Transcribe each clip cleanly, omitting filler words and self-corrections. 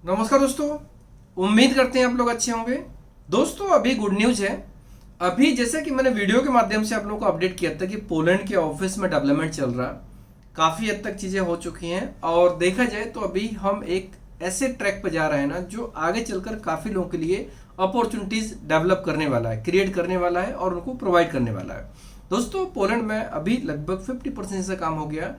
नमस्कार दोस्तों। उम्मीद करते हैं आप लोग अच्छे होंगे। दोस्तों अभी गुड न्यूज है। अभी जैसे कि मैंने वीडियो के माध्यम से आप लोगों को अपडेट किया था कि पोलैंड के ऑफिस में डेवलपमेंट चल रहा, काफ़ी हद तक चीज़ें हो चुकी हैं और देखा जाए तो अभी हम एक ऐसे ट्रैक पर जा रहे हैं ना जो आगे चलकर काफ़ी लोगों के लिए अपॉर्चुनिटीज़ डेवलप करने वाला है, क्रिएट करने वाला है और उनको प्रोवाइड करने वाला है। दोस्तों पोलैंड में अभी लगभग 50% से काम हो गया।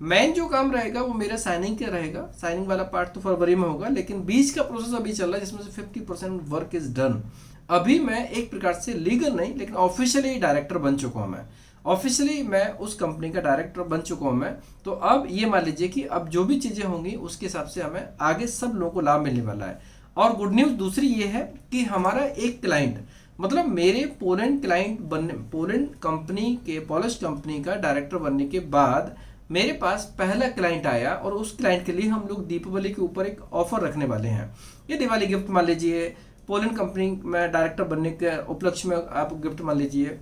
मेन जो काम रहेगा वो मेरा साइनिंग का रहेगा। साइनिंग वाला पार्ट तो फरवरी में होगा, लेकिन बीच का प्रोसेस अभी चल रहा है जिसमें से 50% वर्क इज डन। अभी मैं एक प्रकार से लीगल नहीं लेकिन ऑफिशियली डायरेक्टर बन चुका हूं। मैं ऑफिशियली मैं उस कंपनी का डायरेक्टर बन चुका हूं मैं। तो अब ये मान लीजिए कि अब जो भी चीजें होंगी उसके हिसाब से हमें आगे सब लोगों को लाभ मिलने वाला है। और गुड न्यूज दूसरी ये है कि हमारा एक क्लाइंट, मतलब मेरे पोलैंड क्लाइंट बनने, पोलैंड कंपनी के, पॉलिश कंपनी का डायरेक्टर बनने के बाद मेरे पास पहला क्लाइंट आया और उस क्लाइंट के लिए हम लोग दीपावली के ऊपर एक ऑफर रखने वाले हैं। ये दिवाली गिफ्ट मान लीजिए, पोलैंड कंपनी में डायरेक्टर बनने के उपलक्ष्य में आप गिफ्ट मान लीजिए,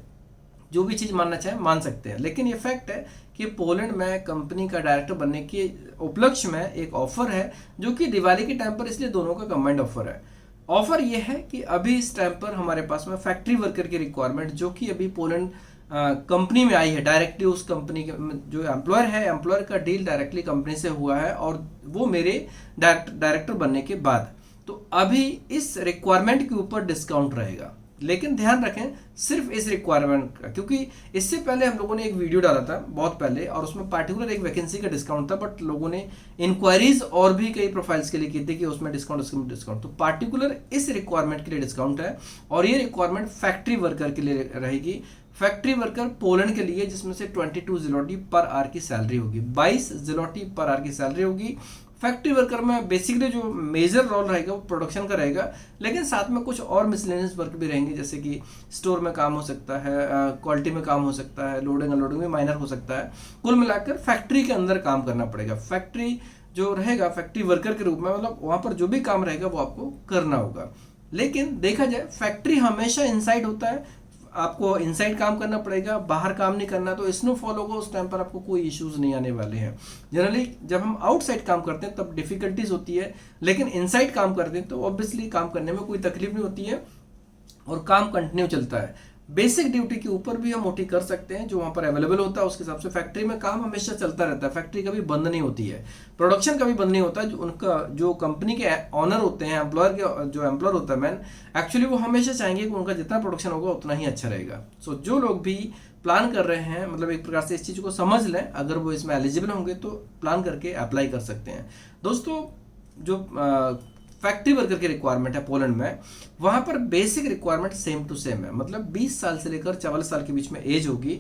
जो भी चीज़ मानना चाहें मान सकते हैं। लेकिन ये फैक्ट है कि पोलैंड में कंपनी का डायरेक्टर बनने के उपलक्ष्य में एक ऑफर है जो कि दिवाली के टाइम पर, इसलिए दोनों का कंबाइंड ऑफर है। ऑफर ये है कि अभी इस टाइम पर हमारे पास में फैक्ट्री वर्कर की रिक्वायरमेंट जो कि अभी पोलैंड कंपनी में आई है डायरेक्टली, उस कंपनी के जो एम्प्लॉयर है, एम्प्लॉयर का डील डायरेक्टली कंपनी से हुआ है और वो मेरे डायरेक्टर बनने के बाद, तो अभी इस रिक्वायरमेंट के ऊपर डिस्काउंट रहेगा। लेकिन ध्यान रखें सिर्फ इस रिक्वायरमेंट का, क्योंकि इससे पहले हम लोगों ने एक वीडियो डाला था बहुत पहले और उसमें पार्टिकुलर एक वैकेंसी का डिस्काउंट था, बट लोगों ने इंक्वायरीज और भी कई प्रोफाइल्स के लिए की थी कि उसमें डिस्काउंट। तो पार्टिकुलर इस रिक्वायरमेंट के लिए डिस्काउंट है और ये रिक्वायरमेंट फैक्ट्री वर्कर के लिए रहेगी। फैक्ट्री वर्कर पोलैंड के लिए, जिसमें से 22 ज़िलोटी पर आवर की सैलरी होगी, 22 ज़िलोटी पर आवर की सैलरी होगी। फैक्ट्री वर्कर में बेसिकली जो मेजर रोल रहेगा वो प्रोडक्शन का रहेगा, लेकिन साथ में कुछ और मिसलेनियस वर्क भी रहेंगे, जैसे कि स्टोर में काम हो सकता है, क्वालिटी में काम हो सकता है, लोडिंग अनलोडिंग में माइनर हो सकता है। कुल मिलाकर फैक्ट्री के अंदर काम करना पड़ेगा। फैक्ट्री जो रहेगा फैक्ट्री वर्कर के रूप में, मतलब वहाँ पर जो भी काम रहेगा वो आपको करना होगा। लेकिन देखा जाए फैक्ट्री हमेशा इनसाइड होता है, आपको इनसाइड काम करना पड़ेगा, बाहर काम नहीं करना। तो स्नोफॉल होगा उस टाइम पर आपको कोई इश्यूज नहीं आने वाले हैं। जनरली जब हम आउटसाइड काम करते हैं तब डिफिकल्टीज होती है, लेकिन इनसाइड काम करते हैं तो ऑब्वियसली काम करने में कोई तकलीफ नहीं होती है और काम कंटिन्यू चलता है। बेसिक ड्यूटी के ऊपर भी हम ओटी कर सकते हैं जो वहां पर अवेलेबल होता है, उसके हिसाब से फैक्ट्री में काम हमेशा चलता रहता है। फैक्ट्री कभी बंद नहीं होती है, प्रोडक्शन कभी बंद नहीं होता। जो उनका जो कंपनी के ऑनर होते हैं, एम्प्लॉयर के जो एम्प्लॉयर होता है मैन, एक्चुअली वो हमेशा चाहेंगे कि उनका जितना प्रोडक्शन होगा उतना ही अच्छा रहेगा। सो जो लोग भी प्लान कर रहे हैं, मतलब एक प्रकार से इस चीज़ को समझ लें, अगर वो इसमें एलिजिबल होंगे तो प्लान करके अप्लाई कर सकते हैं। दोस्तों जो फैक्ट्री वर्कर की रिक्वायरमेंट है पोलैंड में, वहां पर basic requirement same to same है, मतलब 20 साल से लेकर 44 साल के बीच में एज होगी।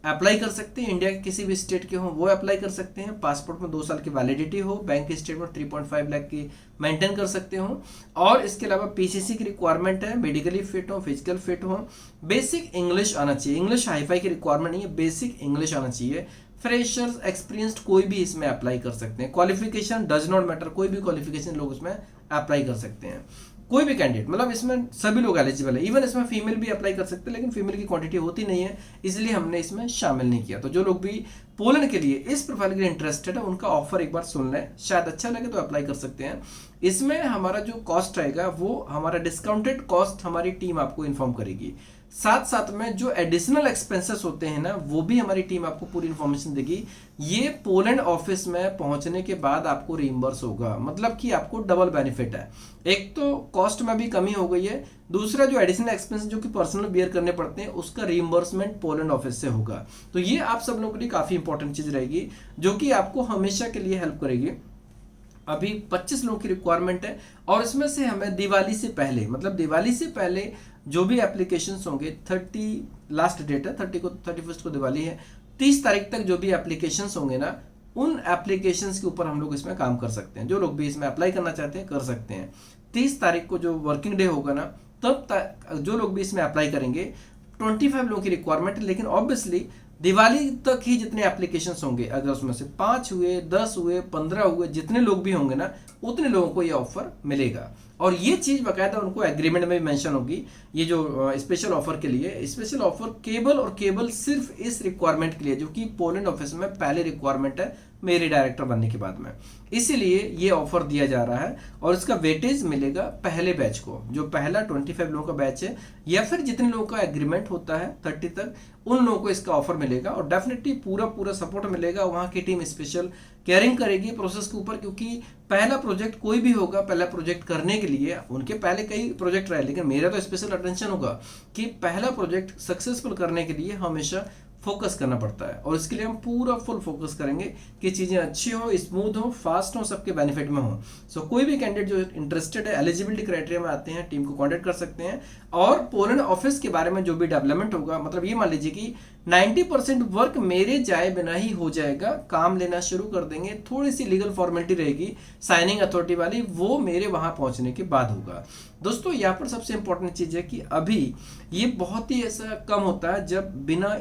अप्लाई कर सकते हैं, इंडिया के किसी भी स्टेट के हो वो अप्लाई कर सकते हैं। पासपोर्ट में 2 साल की वैलिडिटी हो, बैंक स्टेटमेंट 3.5 लाख की मेंटेन कर सकते हो। और इसके अलावा पीसीसी की रिक्वायरमेंट है, मेडिकली फिट हो, फिजिकल फिट हो, बेसिक इंग्लिश आना चाहिए। इंग्लिश हाईफाई की रिक्वायरमेंट नहीं है, बेसिक इंग्लिश आना चाहिए। फ्रेशर्स, एक्सपीरियंस्ड कोई भी इसमें अप्लाई कर सकते हैं। क्वालिफिकेशन डज नॉट मैटर, कोई भी क्वालिफिकेशन लोग इसमें अप्लाई कर सकते हैं। कोई भी कैंडिडेट, मतलब इसमें सभी लोग एलिजिबल है। इवन इसमें फीमेल भी अप्लाई कर सकते हैं, लेकिन फीमेल की क्वांटिटी होती नहीं है, इसलिए हमने इसमें शामिल नहीं किया। तो जो लोग भी पोलैंड के लिए इस प्रोफाइल के लिए इंटरेस्टेड है उनका ऑफर एक बार सुन लें, शायद अच्छा लगे तो अप्लाई कर सकते हैं। इसमें हमारा जो कॉस्ट रहेगा वो हमारा डिस्काउंटेड कॉस्ट हमारी टीम आपको इन्फॉर्म करेगी। साथ साथ में जो एडिशनल एक्सपेंसेस होते हैं ना, वो भी हमारी टीम आपको पूरी इन्फॉर्मेशन देगी। ये पोलैंड ऑफिस में पहुंचने के बाद आपको रिइंबर्स होगा, मतलब कि आपको डबल बेनिफिट है। एक तो कॉस्ट में भी कमी हो गई है, दूसरा जो एडिशनल एक्सपेंस जो कि पर्सनल बियर करने पड़ते हैं उसका रिइंबर्समेंट पोलैंड ऑफिस से होगा। तो ये आप सब लोगों के लिए काफी इंपॉर्टेंट चीज रहेगी जो कि आपको हमेशा के लिए हेल्प करेगी। अभी 25 लोगों की रिक्वायरमेंट है और इसमें से हमें दिवाली से पहले, मतलब दिवाली से पहले जो भी एप्लीकेशंस होंगे, 30 लास्ट डेट है, 31 को दिवाली है, 30 तारीख तक जो भी एप्लीकेशंस होंगे ना, उन एप्लीकेशंस के ऊपर हम लोग इसमें काम कर सकते हैं। जो लोग भी इसमें अप्लाई करना चाहते हैं कर सकते हैं। 30 तारीख को जो वर्किंग डे होगा ना, तब जो लोग भी इसमें अप्लाई करेंगे, 25 लोगों की रिक्वायरमेंट है। लेकिन ऑब्वियसली दिवाली तक ही जितने एप्लीकेशंस होंगे, अगर उसमें से 5 हुए, 10 हुए, 15 हुए, जितने लोग भी होंगे ना, उतने लोगों को ये ऑफर मिलेगा। और ये चीज बकायदा उनको एग्रीमेंट में भी मेंशन होगी। ये जो स्पेशल ऑफर के लिए, स्पेशल ऑफर केवल और केवल सिर्फ इस रिक्वायरमेंट के लिए जो कि पोलैंड ऑफिस में पहले रिक्वायरमेंट है मेरे डायरेक्टर बनने के बाद में। इसीलिए ये ऑफर दिया जा रहा है और इसका वेटेज मिलेगा पहले बैच को, जो पहला 25 लोगों का बैच है या फिर जितने लोगों का एग्रीमेंट होता है 30 तक, उन लोगों को इसका ऑफर मिलेगा और डेफिनेटली पूरा सपोर्ट मिलेगा। वहाँ की टीम स्पेशल केयरिंग करेगी प्रोसेस के ऊपर, क्योंकि पहला प्रोजेक्ट कोई भी होगा, पहला प्रोजेक्ट करने के लिए उनके पहले कई प्रोजेक्ट रहे, लेकिन मेरा तो स्पेशल अटेंशन होगा कि पहला प्रोजेक्ट सक्सेसफुल करने के लिए हमेशा फोकस करना पड़ता है और इसके लिए हम पूरा फुल फोकस करेंगे कि चीज़ें अच्छी हो, स्मूथ हो, फास्ट हो, सबके बेनिफिट में हो। सो कोई भी कैंडिडेट जो इंटरेस्टेड है, एलिजिबिलिटी क्राइटेरिया में आते हैं, टीम को कांटेक्ट कर सकते हैं। और पोलैंड ऑफिस के बारे में जो भी डेवलपमेंट होगा, मतलब ये मान लीजिए कि 90% वर्क मेरे जाए बिना ही हो जाएगा, काम लेना शुरू कर देंगे। थोड़ी सी लीगल फॉर्मेलिटी रहेगी साइनिंग अथॉरिटी वाली, वो मेरे वहां पहुंचने के बाद होगा। दोस्तों यहाँ पर सबसे इंपॉर्टेंट चीज है कि अभी ये बहुत ही ऐसा कम होता है जब बिना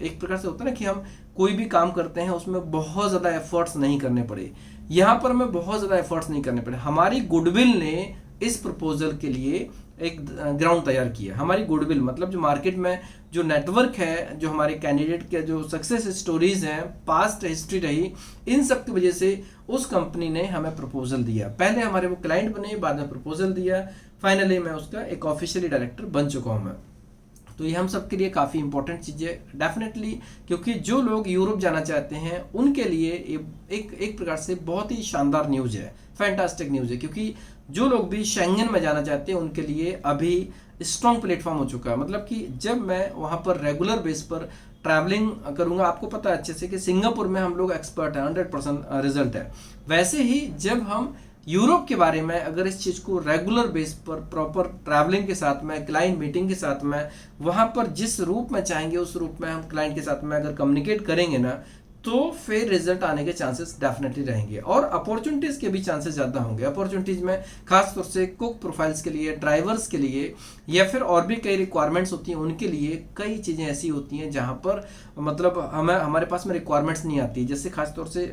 एक प्रकार से होता है ना कि हम कोई भी काम करते हैं उसमें बहुत ज्यादा एफर्ट्स नहीं करने पड़े। यहाँ पर हमें बहुत ज्यादा एफर्ट्स नहीं करने पड़े। हमारी गुडविल ने इस प्रपोजल के लिए एक ग्राउंड तैयार किया। हमारी गुडविल मतलब जो मार्केट में जो नेटवर्क है, जो हमारे कैंडिडेट के जो सक्सेस स्टोरीज हैं, पास्ट हिस्ट्री रही, इन सब की वजह से उस कंपनी ने हमें प्रपोजल दिया। पहले हमारे वो क्लाइंट बने, बाद में प्रपोजल दिया, फाइनली मैं उसका एक ऑफिशियली डायरेक्टर बन चुका हूं मैं। तो ये हम सब के लिए काफ़ी इंपॉर्टेंट चीज़ है डेफिनेटली, क्योंकि जो लोग यूरोप जाना चाहते हैं उनके लिए एक प्रकार से बहुत ही शानदार न्यूज़ है, फैंटास्टिक न्यूज़ है। क्योंकि जो लोग भी शेंगन में जाना चाहते हैं उनके लिए अभी स्ट्रॉन्ग प्लेटफॉर्म हो चुका है। मतलब कि जब मैं वहाँ पर रेगुलर बेस पर ट्रैवलिंग करूंगा, आपको पता है अच्छे से कि सिंगापुर में हम लोग एक्सपर्ट हैं, 100% रिजल्ट है। वैसे ही जब हम यूरोप के बारे में अगर इस चीज़ को रेगुलर बेस पर प्रॉपर ट्रैवलिंग के साथ में, क्लाइंट मीटिंग के साथ में, वहाँ पर जिस रूप में चाहेंगे उस रूप में हम क्लाइंट के साथ में अगर कम्युनिकेट करेंगे ना, तो फिर रिजल्ट आने के चांसेस डेफिनेटली रहेंगे और अपॉर्चुनिटीज़ के भी चांसेस ज़्यादा होंगे। अपॉर्चुनिटीज़ में खासतौर से कुक प्रोफाइल्स के लिए, ड्राइवर्स के लिए, या फिर और भी कई रिक्वायरमेंट्स होती हैं उनके लिए। कई चीज़ें ऐसी होती हैं जहाँ पर मतलब हमारे पास में रिक्वायरमेंट्स नहीं आती। जैसे खासतौर से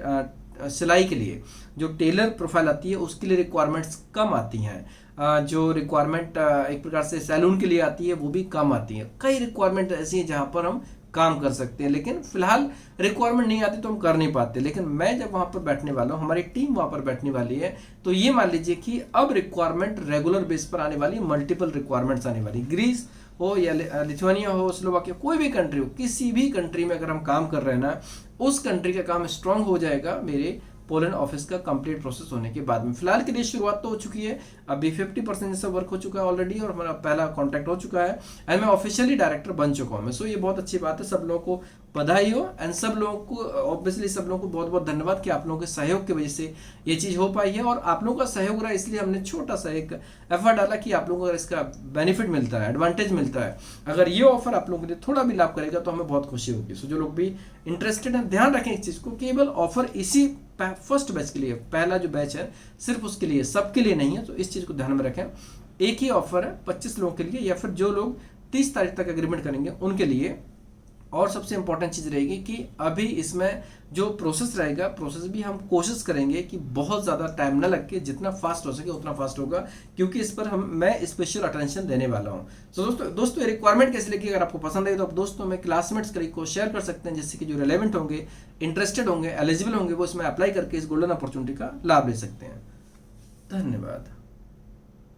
सिलाई के लिए जो टेलर प्रोफाइल आती है उसके लिए रिक्वायरमेंट्स कम आती हैं। जो रिक्वायरमेंट एक प्रकार से सैलून के लिए आती है वो भी कम आती है। कई रिक्वायरमेंट ऐसी हैं जहाँ पर हम काम कर सकते हैं, लेकिन फिलहाल रिक्वायरमेंट नहीं आती तो हम कर नहीं पाते। लेकिन मैं जब वहाँ पर बैठने वाला हूँ, हमारी टीम वहाँ पर बैठने वाली है, तो ये मान लीजिए कि अब रिक्वायरमेंट रेगुलर बेस पर आने वाली, मल्टीपल रिक्वायरमेंट्स आने वाली। ग्रीस हो या लिथुआनिया हो, स्लोवाकिया, कोई भी कंट्री हो, किसी भी कंट्री में अगर हम काम कर रहे हैं ना, उस कंट्री का काम स्ट्रांग हो जाएगा मेरे पोलैंड ऑफिस का कंप्लीट प्रोसेस होने के बाद में। फिलहाल के लिए शुरुआत तो हो चुकी है, अभी 50% जैसा वर्क हो चुका है ऑलरेडी और हमारा पहला कॉन्टैक्ट हो चुका है एंड मैं ऑफिशियली डायरेक्टर बन चुका हूँ मैं। सो ये बहुत अच्छी बात है, सब लोगों को बधाई हो एंड सब लोगों को ऑब्वियसली सब लोगों को बहुत बहुत धन्यवाद कि आप लोगों के सहयोग की वजह से ये चीज़ हो पाई है। और आप लोगों का सहयोग रहा इसलिए हमने छोटा सा एक एफर्ट डाला कि आप लोगों को इसका बेनिफिट मिलता है, एडवांटेज मिलता है। अगर ये ऑफर आप लोगों के लिए थोड़ा भी लाभ करेगा तो हमें बहुत खुशी होगी। सो जो लोग भी इंटरेस्टेड हैं ध्यान रखें इस चीज़ को, केवल ऑफर इसी फर्स्ट बैच के लिए, पहला जो बैच है सिर्फ उसके लिए, सबके लिए नहीं है। तो इस चीज़ को ध्यान में रखें। एक ही ऑफर है 25 लोगों के लिए या फिर जो लोग 30 तारीख तक एग्रीमेंट करेंगे उनके लिए। और सबसे इंपॉर्टेंट चीज़ रहेगी कि अभी इसमें जो प्रोसेस रहेगा, प्रोसेस भी हम कोशिश करेंगे कि बहुत ज़्यादा टाइम ना लग के जितना फास्ट हो सके उतना फास्ट होगा, क्योंकि इस पर मैं स्पेशल अटेंशन देने वाला हूँ। तो दोस्तों ये रिक्वायरमेंट कैसे लगी, अगर आपको पसंद आई तो आप दोस्तों में क्लासमेट्स को शेयर कर सकते हैं, जिससे कि जो रिलेवेंट होंगे, इंटरेस्टेड होंगे, एलिजिबल होंगे, वो इसमें अप्लाई करके इस गोल्डन अपॉर्चुनिटी का लाभ ले सकते हैं। धन्यवाद।